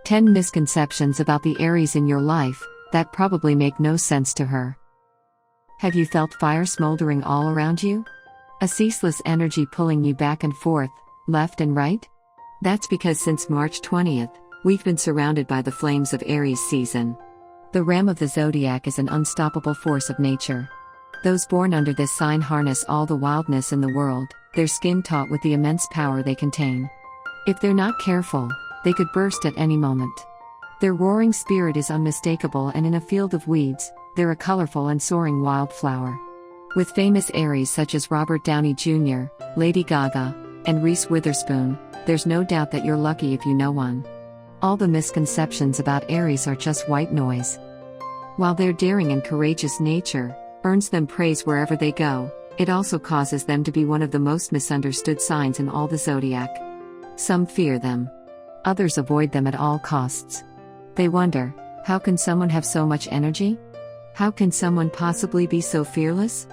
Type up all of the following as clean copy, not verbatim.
10 misconceptions about the Aries in your life that probably make no sense to her. Have you felt fire smoldering all around you? A ceaseless energy pulling you back and forth, left and right? That's because since March 20th, we've been surrounded by the flames of Aries season. The ram of the zodiac is an unstoppable force of nature. Those born under this sign harness all the wildness in the world, their skin taut with the immense power they contain. If they're not careful, they could burst at any moment. Their roaring spirit is unmistakable, and in a field of weeds, they're a colorful and soaring wildflower. With famous Aries such as Robert Downey Jr., Lady Gaga, and Reese Witherspoon, there's no doubt that you're lucky if you know one. All the misconceptions about Aries are just white noise. While their daring and courageous nature earns them praise wherever they go, it also causes them to be one of the most misunderstood signs in all the zodiac. Some fear them. Others avoid them at all costs. They wonder, how can someone have so much energy? How can someone possibly be so fearless?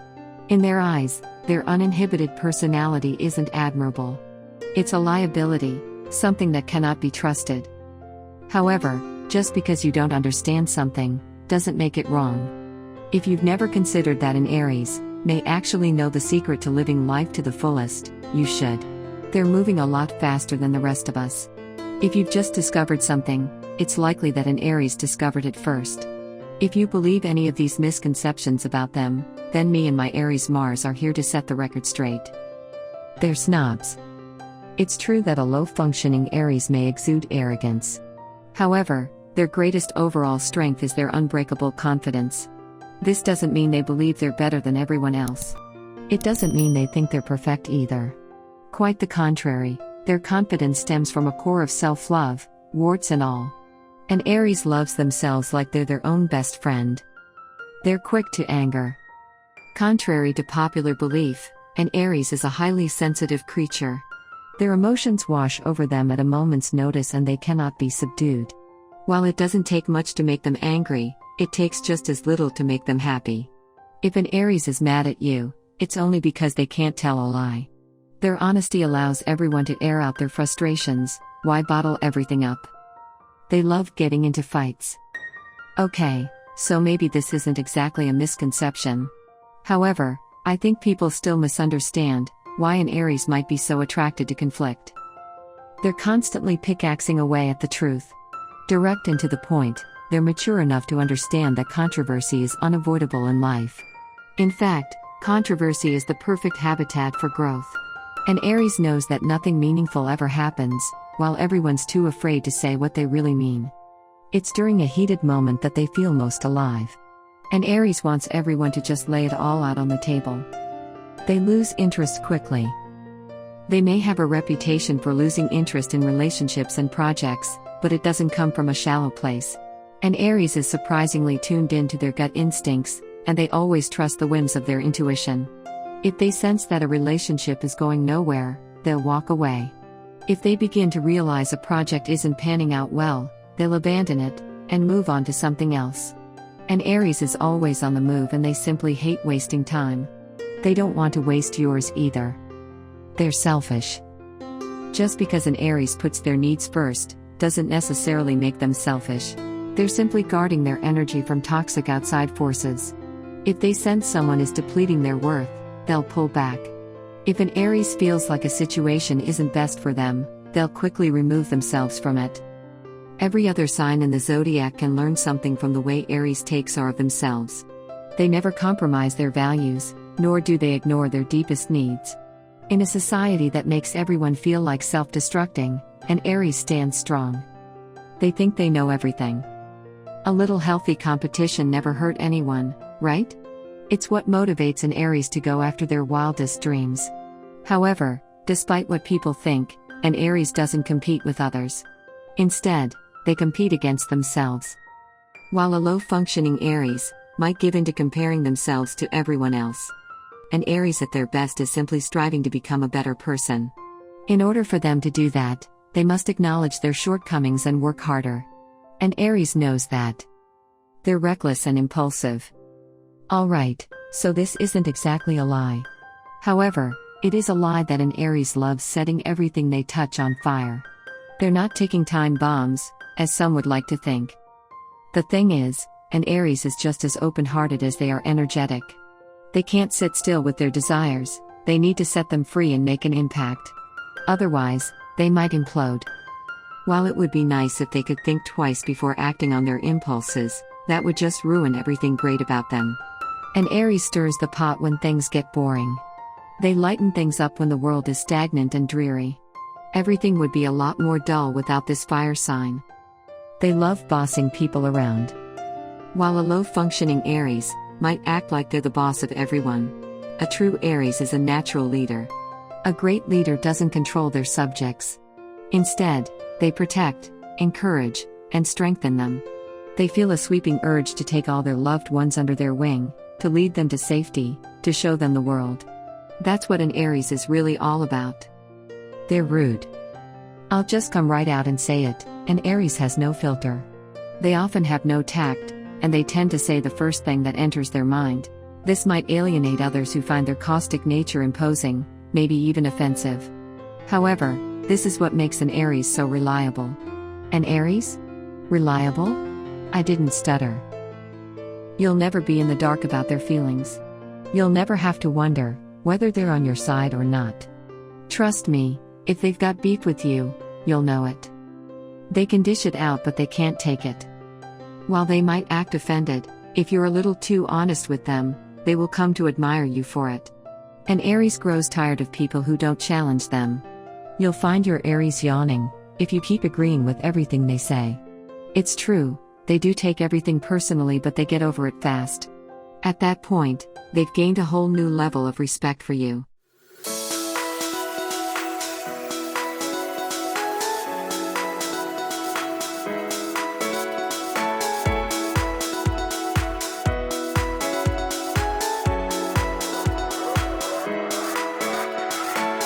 In their eyes, their uninhibited personality isn't admirable. It's a liability, something that cannot be trusted. However, just because you don't understand something, doesn't make it wrong. If you've never considered that an Aries may actually know the secret to living life to the fullest, you should. They're moving a lot faster than the rest of us. If you've just discovered something, it's likely that an Aries discovered it first. If you believe any of these misconceptions about them, then me and my Aries Mars are here to set the record straight. They're snobs. It's true that a low-functioning Aries may exude arrogance. However, their greatest overall strength is their unbreakable confidence. This doesn't mean they believe they're better than everyone else. It doesn't mean they think they're perfect either. Quite the contrary, their confidence stems from a core of self-love, warts and all. An Aries loves themselves like they're their own best friend. They're quick to anger. Contrary to popular belief, an Aries is a highly sensitive creature. Their emotions wash over them at a moment's notice and they cannot be subdued. While it doesn't take much to make them angry, it takes just as little to make them happy. If an Aries is mad at you, it's only because they can't tell a lie. Their honesty allows everyone to air out their frustrations. Why bottle everything up? They love getting into fights. Okay, so maybe this isn't exactly a misconception. However, I think people still misunderstand why an Aries might be so attracted to conflict. They're constantly pickaxing away at the truth. Direct and to the point, they're mature enough to understand that controversy is unavoidable in life. In fact, controversy is the perfect habitat for growth. An Aries knows that nothing meaningful ever happens, while everyone's too afraid to say what they really mean. It's during a heated moment that they feel most alive. An Aries wants everyone to just lay it all out on the table. They lose interest quickly. They may have a reputation for losing interest in relationships and projects, but it doesn't come from a shallow place. An Aries is surprisingly tuned in to their gut instincts, and they always trust the whims of their intuition. If they sense that a relationship is going nowhere, they'll walk away. If they begin to realize a project isn't panning out well, they'll abandon it and move on to something else. An Aries is always on the move and they simply hate wasting time. They don't want to waste yours either. They're selfish. Just because an Aries puts their needs first, doesn't necessarily make them selfish. They're simply guarding their energy from toxic outside forces. If they sense someone is depleting their worth, they'll pull back. If an Aries feels like a situation isn't best for them, they'll quickly remove themselves from it. Every other sign in the zodiac can learn something from the way Aries takes care of themselves. They never compromise their values, nor do they ignore their deepest needs. In a society that makes everyone feel like self-destructing, an Aries stands strong. They think they know everything. A little healthy competition never hurt anyone, right? It's what motivates an Aries to go after their wildest dreams. However, despite what people think, an Aries doesn't compete with others. Instead, they compete against themselves. While a low-functioning Aries might give in to comparing themselves to everyone else, an Aries at their best is simply striving to become a better person. In order for them to do that, they must acknowledge their shortcomings and work harder. An Aries knows that. They're reckless and impulsive. Alright, so this isn't exactly a lie. However, it is a lie that an Aries loves setting everything they touch on fire. They're not ticking time bombs, as some would like to think. The thing is, an Aries is just as open-hearted as they are energetic. They can't sit still with their desires, they need to set them free and make an impact. Otherwise, they might implode. While it would be nice if they could think twice before acting on their impulses, that would just ruin everything great about them. An Aries stirs the pot when things get boring. They lighten things up when the world is stagnant and dreary. Everything would be a lot more dull without this fire sign. They love bossing people around. While a low-functioning Aries might act like they're the boss of everyone, a true Aries is a natural leader. A great leader doesn't control their subjects. Instead, they protect, encourage, and strengthen them. They feel a sweeping urge to take all their loved ones under their wing, to lead them to safety, to show them the world. That's what an Aries is really all about. They're rude. I'll just come right out and say it, an Aries has no filter. They often have no tact, and they tend to say the first thing that enters their mind. This might alienate others who find their caustic nature imposing, maybe even offensive. However, this is what makes an Aries so reliable. An Aries? Reliable? I didn't stutter. You'll never be in the dark about their feelings. You'll never have to wonder whether they're on your side or not. Trust me, if they've got beef with you, you'll know it. They can dish it out, but they can't take it. While they might act offended, if you're a little too honest with them, they will come to admire you for it. An Aries grows tired of people who don't challenge them. You'll find your Aries yawning if you keep agreeing with everything they say. It's true, they do take everything personally, but they get over it fast. At that point, they've gained a whole new level of respect for you.